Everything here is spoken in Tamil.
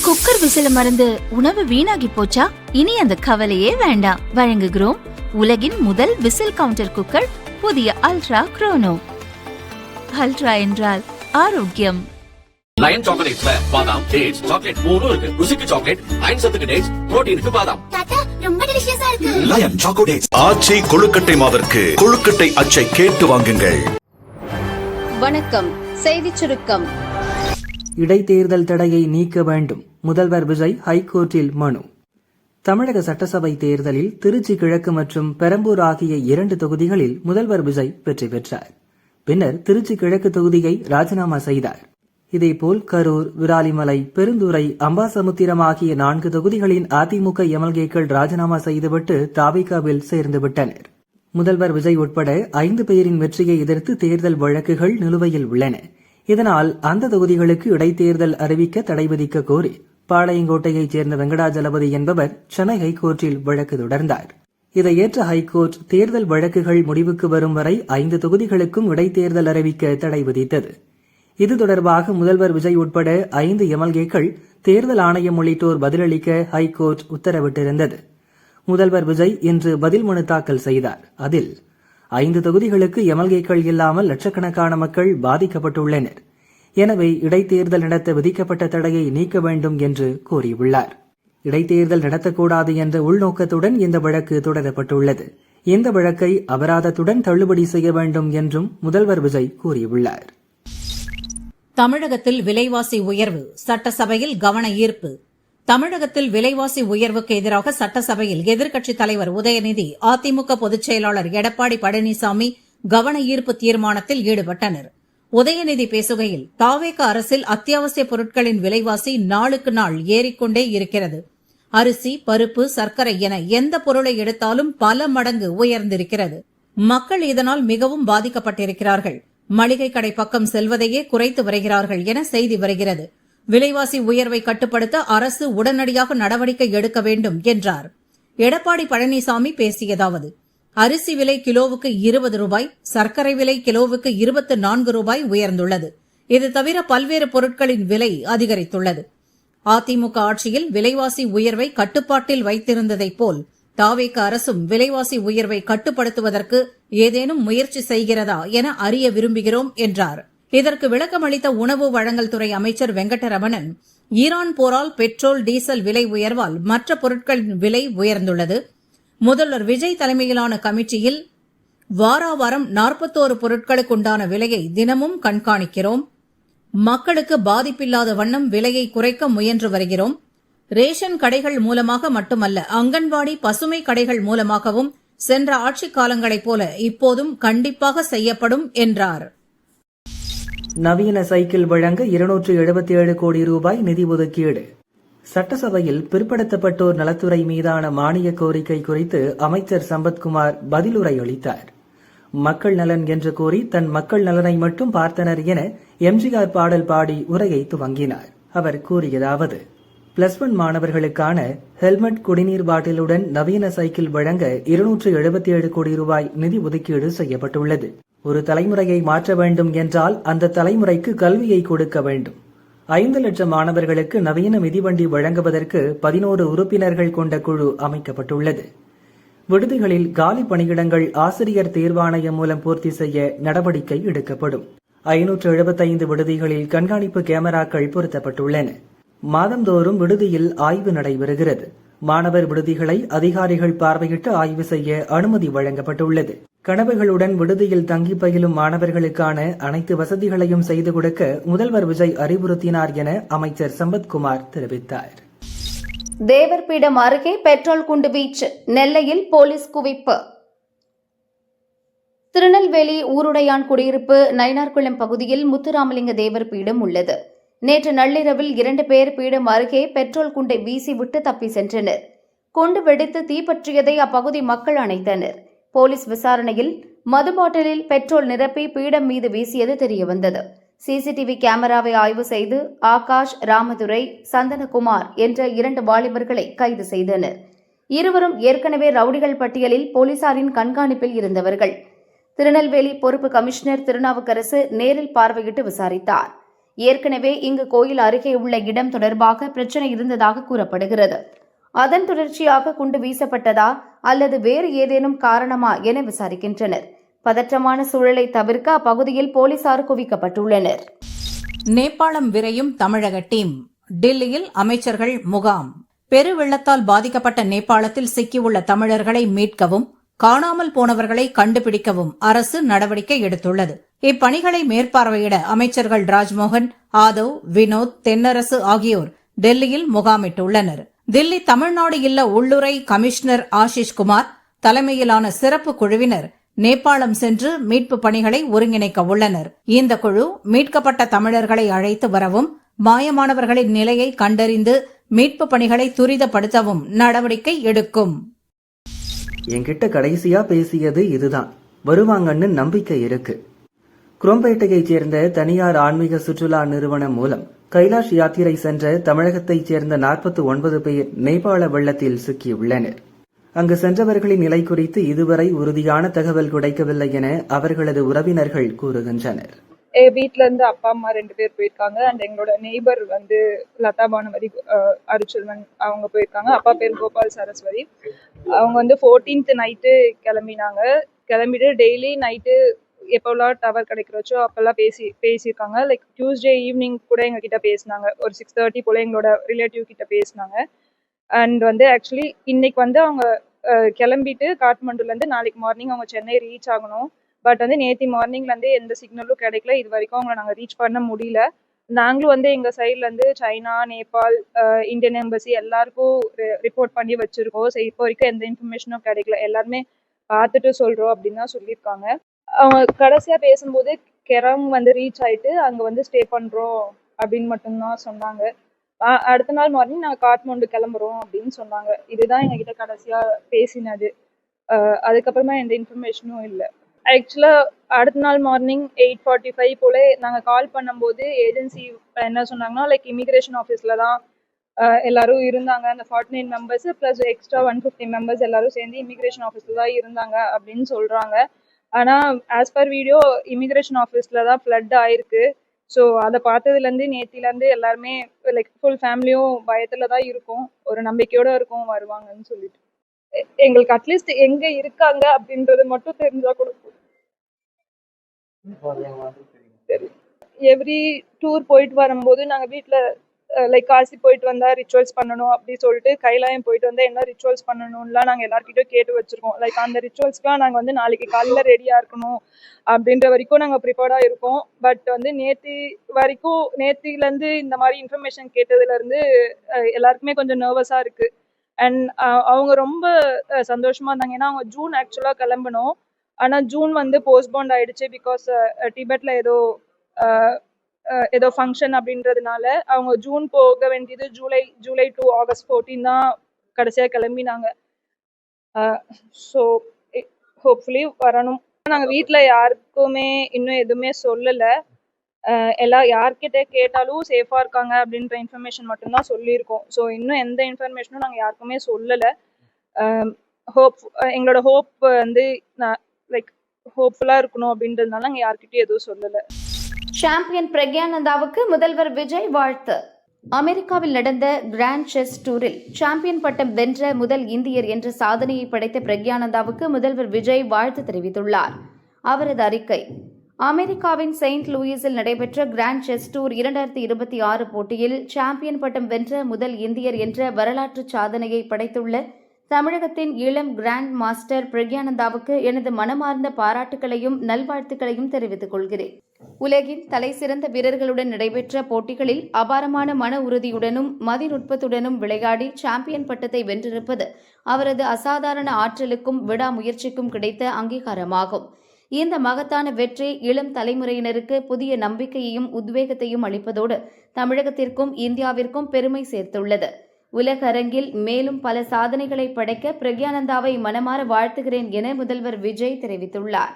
குக்கர் விசில மறந்து உணவு வீணாகி போச்சா? இனி அந்த கவலையே வேண்டாம். வழங்குகிறோம் உலகின் முதல் விசில் கவுண்டர் குக்கர், புதிய அல்ட்ரா குரோனோ. அல்ட்ரா என்றால் ஆரோக்கியம். லயன் சாக்லேட்ஸ்ல பாதாம், டேட்ஸ், சாக்லேட் மூணும் இருக்கு. ருசிக்கு சாக்லேட், அயன் சத்துக்கு டேட்ஸ், புரோட்டீனுக்கு பாதாம். தாத்தா ரொம்ப டெலிஷியஸா இருக்கு. Line chocolates. ஆச்சி கொழுக்கட்டை மாவிற்கு கொழுக்கட்டை அச்சை கேட்டு வாங்குங்கள். வணக்கம். செய்திச் சுருக்கம். இடைத்தேர்தல் தடையை நீக்க வேண்டும், முதல்வர் விஜய் ஹைகோர்ட்டில் மனு. தமிழக சட்டசபை தேர்தலில் திருச்சி கிழக்கு மற்றும் பெரம்பூர் ஆகிய 2 தொகுதிகளில் முதல்வர் விஜய் வெற்றி பெற்றார். பின்னர் திருச்சி கிழக்கு தொகுதியை ராஜினாமா செய்தார். இதேபோல் கரூர், விராலிமலை, பெருந்துறை, அம்பாசமுத்திரம் ஆகிய 4 தொகுதிகளின் அதிமுக எம்எல்ஏக்கள் ராஜினாமா செய்துவிட்டு தாவேகாவில் சேர்ந்துவிட்டனர். முதல்வர் விஜய் உட்பட 5 பேரின் வெற்றியை எதிர்த்து தேர்தல் வழக்குகள் நிலுவையில் உள்ளன. இதனால் அந்த தொகுதிகளுக்கு இடைத்தேர்தல் அறிவிக்க தடை விதிக்க கோரி பாளையங்கோட்டையைச் சேர்ந்த வெங்கடாஜலபதி என்பவர் சென்னை ஹைகோர்ட்டில் வழக்கு தொடர்ந்தார். இதை ஏற்ற ஹைகோர்ட் தேர்தல் வழக்குகள் முடிவுக்கு வரும் வரை 5 தொகுதிகளுக்கும் இடைத்தேர்தல் அறிவிக்க தடை விதித்தது. இது தொடர்பாக முதல்வர் விஜய் உட்பட 5 எம்எல்ஏக்கள், தேர்தல் ஆணையம் உள்ளிட்டோர் பதிலளிக்க ஹைகோர்ட் உத்தரவிட்டிருந்தது. முதல்வர் விஜய் இன்று பதில் மனு தாக்கல் செய்தார். அதில் 5 தொகுதிகளுக்கு எம்எல்ஏக்கள் இல்லாமல் லட்சக்கணக்கான மக்கள் பாதிக்கப்பட்டுள்ளனர். எனவே இடைத்தேர்தல் நடத்த விதிக்கப்பட்ட தடையை நீக்க வேண்டும் என்று கூறியுள்ளார். இடைத்தேர்தல் நடத்தக்கூடாது என்ற உள்நோக்கத்துடன் இந்த வழக்கு தொடரப்பட்டுள்ளது. இந்த வழக்கை அபராதத்துடன் தள்ளுபடி செய்ய வேண்டும் என்றும் முதல்வர் விஜய் கூறியுள்ளார். தமிழகத்தில் விலைவாசி உயர்வு, சட்டசபையில் கவன ஈர்ப்பு. தமிழகத்தில் விலைவாசி உயர்வுக்கு எதிராக சட்டசபையில் எதிர்க்கட்சித் தலைவர் உதயநிதி, அதிமுக பொதுச் செயலாளர் எடப்பாடி பழனிசாமி கவன ஈர்ப்பு தீர்மானத்தில் ஈடுபட்டனர். உதயநிதி பேசுகையில், தாவேக அரசில் அத்தியாவசிய பொருட்களின் விலைவாசி நாளுக்கு நாள் ஏறிக்கொண்டே இருக்கிறது. அரிசி, பருப்பு, சர்க்கரை என எந்த பொருளை எடுத்தாலும் பல மடங்கு உயர்ந்திருக்கிறது. மக்கள் இதனால் மிகவும் பாதிக்கப்பட்டிருக்கிறார்கள். மளிகை கடை பக்கம் செல்வதையே குறைத்து வருகிறார்கள் என செய்தி வருகிறது. விலைவாசி உயர்வை கட்டுப்படுத்த அரசு உடனடியாக நடவடிக்கை எடுக்க வேண்டும் என்றார். எடப்பாடி பழனிசாமி பேசியதாவது: அரிசி விலை கிலோவுக்கு 20 ரூபாய், சர்க்கரை விலை கிலோவுக்கு 24 ரூபாய் உயர்ந்துள்ளது. இது தவிர பல்வேறு பொருட்களின் விலை அதிகரித்துள்ளது. அதிமுக ஆட்சியில் விலைவாசி உயர்வை கட்டுப்பாட்டில் வைத்திருந்ததைப் போல் தாவேக அரசும் விலைவாசி உயர்வை கட்டுப்படுத்துவதற்கு ஏதேனும் முயற்சி செய்கிறதா என அறிய விரும்புகிறோம் என்றார். இதற்கு விளக்கமளித்த உணவு வழங்கல் துறை அமைச்சர் வெங்கடரமணன், ஈரான் போரால் பெட்ரோல், டீசல் விலை உயர்வால் மற்ற பொருட்களின் விலை உயர்ந்துள்ளது. முதல்வர் விஜய் தலைமையிலான கமிட்டியில் வாராவாரம் 41 பொருட்களுக்குண்டான விலையை தினமும் கண்காணிக்கிறோம். மக்களுக்கு பாதிப்பில்லாத வண்ணம் விலையை குறைக்க முயன்று வருகிறோம். ரேஷன் கடைகள் மூலமாக மட்டுமல்ல, அங்கன்வாடி, பசுமை கடைகள் மூலமாகவும் சென்ற ஆட்சிக் காலங்களைப் போல இப்போதும் கண்டிப்பாக செய்யப்படும் என்றார். நவீன சைக்கிள் வழங்க 277 கோடி ரூபாய் நிதி ஒதுக்கீடு. சட்டசபையில் பிற்படுத்தப்பட்டோர் நலத்துறை மீதான மானிய கோரிக்கை குறித்து அமைச்சர் சம்பத்குமார் பதிலுரை அளித்தார். மக்கள் நலன் என்று கூறி தன் மக்கள் நலனை மட்டும் பார்த்தனர் என எம்ஜிஆர் பாடல் பாடி உரையை துவங்கினார். அவர் கூறியதாவது: +1 மாணவர்களுக்கான ஹெல்மெட், குடிநீர் பாட்டிலுடன் நவீன சைக்கிள் வழங்க 277 கோடி ரூபாய் நிதி ஒதுக்கீடு செய்யப்பட்டுள்ளது. ஒரு தலைமுறையை மாற்ற வேண்டும் என்றால் அந்த தலைமுறைக்கு கல்வியை கொடுக்க வேண்டும். 5 லட்சம் மாணவர்களுக்கு நவீன மிதிவண்டி வழங்குவதற்கு 11 உறுப்பினர்கள் கொண்ட குழு அமைக்கப்பட்டுள்ளது. விடுதிகளில் காலி பணியிடங்கள் ஆசிரியர் தேர்வாணையம் மூலம் பூர்த்தி செய்ய நடவடிக்கை எடுக்கப்படும். 575 விடுதிகளில் கண்காணிப்பு கேமராக்கள் பொருத்தப்பட்டுள்ளன. மாதந்தோறும் விடுதியில் ஆய்வு நடைபெறுகிறது. மாணவர் விடுதிகளை அதிகாரிகள் பார்வையிட்டு ஆய்வு செய்ய அனுமதி வழங்கப்பட்டுள்ளது. கனவுகளுடன் விடுதியில் தங்கி பயிலும் மாணவர்களுக்கான அனைத்து வசதிகளையும் செய்து கொடுக்க முதல்வர் விஜய் அறிவுறுத்தினார் என அமைச்சர் சம்பத்குமார் தெரிவித்தார். தேவர்பீடம் அருகே பெட்ரோல் குண்டு வீச்சு, நெல்லையில் போலீஸ் குவிப்பு. திருநெல்வேலி ஊருடையான் குடியிருப்பு நயினார்குளம் பகுதியில் முத்துராமலிங்க தேவர் பீடம் உள்ளது. நேற்று நள்ளிரவில் 2 பேர் பீடம் அருகே பெட்ரோல் குண்டை வீசிவிட்டு தப்பி சென்றனர். குண்டு வெடித்து தீப்பற்றியதை அப்பகுதி மக்கள் அணைத்தனர். போலீஸ் விசாரணையில் மது பாட்டிலில் பெட்ரோல் நிரப்பி பீடம் மீது வீசியது தெரியவந்தது. சிசிடிவி கேமராவை ஆய்வு செய்து ஆகாஷ், ராமதுரை, சந்தனகுமார் என்ற 2 வாலிபர்களை கைது செய்தனர். இருவரும் ஏற்கனவே ரவுடிகள் பட்டியலில் போலீசாரின் கண்காணிப்பில் இருந்தவர்கள். திருநெல்வேலி பொறுப்பு கமிஷனர் திருநாவுக்கரசு நேரில் பார்வையிட்டு விசாரித்தார். ஏற்கனவே இங்கு கோயில் அருகே உள்ள இடம் தொடர்பாக பிரச்சனை இருந்ததாக கூறப்படுகிறது. அதன் தொடர்ச்சியாக குண்டு வீசப்பட்டதா அல்லது வேறு ஏதேனும் காரணமா என விசாரிக்கின்றனர். பதற்றமான சூழலை தவிர்க்க அப்பகுதியில் போலீசார் குவிக்கப்பட்டுள்ளனர். நேபாளம் விரையும் தமிழக டீம். டில்லியில் அமைச்சர்கள் முகாம். பெருவெள்ளத்தால் பாதிக்கப்பட்ட நேபாளத்தில் சிக்கியுள்ள தமிழர்களை மீட்கவும் காணாமல் போனவர்களை கண்டுபிடிக்கவும் அரசு நடவடிக்கை எடுத்துள்ளது. இப்பணிகளை மேற்பார்வையிட அமைச்சர்கள் ராஜ்மோகன், ஆதவ், வினோத், தென்னரசு ஆகியோர் டெல்லியில் முகாமிட்டுள்ளனர். தில்லி தமிழ்நாடு இல்ல உள்ளுறை கமிஷனர் ஆஷிஷ் குமார் தலைமையிலான சிறப்பு குழுவினர் நேபாளம் சென்று மீட்பு பணிகளை ஒருங்கிணைக்க உள்ளனர். இந்த குழு மீட்கப்பட்ட தமிழர்களை அழைத்து வரவும் மாயமானவர்களின் நிலையை கண்டறிந்து மீட்பு பணிகளை துரிதப்படுத்தவும் நடவடிக்கை எடுக்கும். என்கிட்ட கடைசியா பேசியது இதுதான். வருவாங்கன்னு நம்பிக்கை இருக்கு. குரோம்பேட்டையைச் சேர்ந்த தனியார் ஆன்மீக சுற்றுலா நிறுவனம் மூலம் கைலாஷ் யாத்திரை சென்ற தமிழகத்தைச் சேர்ந்த 49 பேர் நேபாள வெள்ளத்தில் சிக்கியுள்ளனர். அங்கு சென்றவர்களின் நிலை குறித்து இதுவரை உறுதியான தகவல் கிடைக்கவில்லை என அவர்களது உறவினர்கள் கூறுகின்றனர். வீட்ல இருந்து அப்பா அம்மா 2 பேர் போயிருக்காங்க. அண்ட் எங்களோட நெய்பர் லதா பானுமதி அருச்செல்வன் அவங்க போயிருக்காங்க. அப்பா பேர் கோபால் சரஸ்வதி. அவங்க 14th நைட்டு கிளம்பினாங்க. கிளம்பிட்டு டெய்லி நைட்டு எப்போல்லாம் டவர் கிடைக்கிறச்சோ அப்பெல்லாம் பேசியிருக்காங்க. லைக் டியூஸ்டே ஈவினிங் கூட எங்ககிட்ட பேசினாங்க. ஒரு 6:30 போல எங்களோட ரிலேட்டிவ் கிட்ட பேசினாங்க. அண்ட் ஆக்சுவலி இன்னைக்கு அவங்க கிளம்பிட்டு காட்மண்டுலேருந்து நாளைக்கு மார்னிங் அவங்க சென்னை ரீச் ஆகணும். பட் நேற்று மார்னிங்லேருந்து எந்த சிக்னலும் கிடைக்கல. இது வரைக்கும் அவங்கள நாங்கள் ரீச் பண்ண முடியல. நாங்களும் எங்கள் சைட்லேருந்து சைனா, நேபாள், இந்தியன் எம்பசி எல்லாருக்கும் ரிப்போர்ட் பண்ணி வச்சுருக்கோம். ஸோ இப்போ வரைக்கும் எந்த இன்ஃபர்மேஷனும் கிடைக்கல. எல்லாருமே பார்த்துட்டு சொல்கிறோம் அப்படின்னு தான் சொல்லியிருக்காங்க. அவங்க கடைசியாக பேசும்போது கெராங் ரீச் ஆகிட்டு அங்கே ஸ்டே பண்ணுறோம் அப்படின்னு மட்டும்தான் சொன்னாங்க. அடுத்த நாள் மார்னிங் நாங்கள் காட்மண்டு கிளம்புறோம் அப்படின்னு சொன்னாங்க. இதுதான் எங்ககிட்ட கடைசியாக பேசினது. அதுக்கப்புறமா எந்த இன்ஃபர்மேஷனும் இல்லை. ஆக்சுவலாக அடுத்த நாள் மார்னிங் 8:45 போல நாங்கள் கால் பண்ணும்போது ஏஜென்சி என்ன சொன்னாங்கன்னா, லைக் இமிக்ரேஷன் ஆஃபீஸில் தான் எல்லாரும் இருந்தாங்க. அந்த 49 மெம்பர்ஸ் ப்ளஸ் எக்ஸ்ட்ரா 150 மெம்பர்ஸ் எல்லாரும் சேர்ந்து இமிக்ரேஷன் ஆஃபீஸில் தான் இருந்தாங்க அப்படின்னு சொல்கிறாங்க. ஆனால் ஆஸ் பர் வீடியோ இமிக்ரேஷன் ஆஃபீஸில் தான் ஃப்ளட் ஆயிருக்கு. ஸோ அதை பார்த்ததுலேருந்து நேத்திலேருந்து எல்லாருமே லைக் ஃபுல் ஃபேமிலியும் பயத்தில் தான் இருக்கும். ஒரு நம்பிக்கையோடு இருக்கும் வருவாங்கன்னு சொல்லிட்டு. எங்களுக்கு அட்லீஸ்ட் எங்கே இருக்காங்க அப்படின்றது மட்டும் தெரிஞ்சா கூட சரி. எவ்ரி டூர் போயிட்டு வரும்போது நாங்கள் வீட்டில் லைக் காசி போயிட்டு வந்தால் ரிச்சுவல்ஸ் பண்ணணும் அப்படி சொல்லிட்டு, கைலாயம் போயிட்டு வந்தால் என்ன ரிச்சுவல்ஸ் பண்ணணும்லாம் நாங்கள் எல்லாருக்கிட்டையும் கேட்டு வச்சுருக்கோம். லைக் அந்த ரிச்சுவல்ஸ்க்குலாம் நாங்கள் நாளைக்கு காலையில் ரெடியாக இருக்கணும் அப்படின்ற வரைக்கும் நாங்கள் ப்ரிப்பேர்டாக இருக்கோம். பட் நேற்றுலேருந்து இந்த மாதிரி இன்ஃபர்மேஷன் கேட்டதுலேருந்து எல்லாருக்குமே கொஞ்சம் நர்வஸாக இருக்குது. அண்ட் அவங்க ரொம்ப சந்தோஷமாக இருந்தாங்க. ஏன்னா அவங்க ஜூன் ஆக்சுவலாக கிளம்பணும். ஆனால் ஜூன் போஸ்ட்போண்ட் ஆகிடுச்சு. பிகாஸ் டிபெட்டில் ஏதோ ஃபங்க்ஷன் அப்படின்றதுனால அவங்க ஜூன் போக வேண்டியது ஜூலை டு ஆகஸ்ட் 14 தான் கடைசியாக கிளம்பினாங்க. ஸோ ஹோப்ஃபுல்லி வரணும். நாங்கள் வீட்டில் யாருக்குமே இன்னும் எதுவுமே சொல்லலை. யார்கிட்ட கேட்டாலும் சேஃபாக இருக்காங்க அப்படின்ற இன்ஃபர்மேஷன் மட்டும்தான் சொல்லியிருக்கோம். ஸோ இன்னும் எந்த இன்ஃபர்மேஷனும் நாங்கள் யாருக்குமே சொல்லலை. எங்களோட ஹோப் லைக் ஹோப்ஃபுல்லாக இருக்கணும் அப்படின்றதுனால நாங்கள் யார்கிட்டையும் எதுவும் சொல்லலை. சாம்பியன் பிரக்யானந்தாவுக்கு முதல்வர் விஜய் வாழ்த்து. அமெரிக்காவில் நடந்த கிராண்ட் செஸ் டூரில் சாம்பியன் பட்டம் வென்ற முதல் இந்தியர் என்ற சாதனையை படைத்த பிரக்யானந்தாவுக்கு முதல்வர் விஜய் வாழ்த்து தெரிவித்துள்ளார். அவரது அறிக்கை: அமெரிக்காவின் செயின்ட் லூயிஸில் நடைபெற்ற கிராண்ட் செஸ் டூர் 2026 போட்டியில் சாம்பியன் பட்டம் வென்ற முதல் இந்தியர் என்ற வரலாற்று சாதனையை படைத்துள்ள தமிழகத்தின் இளம் கிராண்ட் மாஸ்டர் பிரக்யானந்தாவுக்கு எனது மனமார்ந்த பாராட்டுகளையும் நல்வாழ்த்துக்களையும் தெரிவித்துக் கொள்கிறேன். உலகின் தலைசிறந்த வீரர்களுடன் நடைபெற்ற போட்டிகளில் அபாரமான மன உறுதியுடனும் மதிநுட்பத்துடனும் விளையாடி சாம்பியன் பட்டத்தை வென்றிருப்பது அவரது அசாதாரண ஆற்றலுக்கும் விடாமுயற்சிக்கும் கிடைத்த அங்கீகாரமாகும். இந்த மகத்தான வெற்றி இளம் தலைமுறையினருக்கு புதிய நம்பிக்கையையும் உத்வேகத்தையும் அளிப்பதோடு தமிழகத்திற்கும் இந்தியாவிற்கும் பெருமை சேர்த்துள்ளது. உலக அரங்கில் மேலும் பல சாதனைகளை படைக்க பிரக்யானந்தாவை மனமாற வாழ்த்துகிறேன் என முதல்வர் விஜய் தெரிவித்துள்ளார்.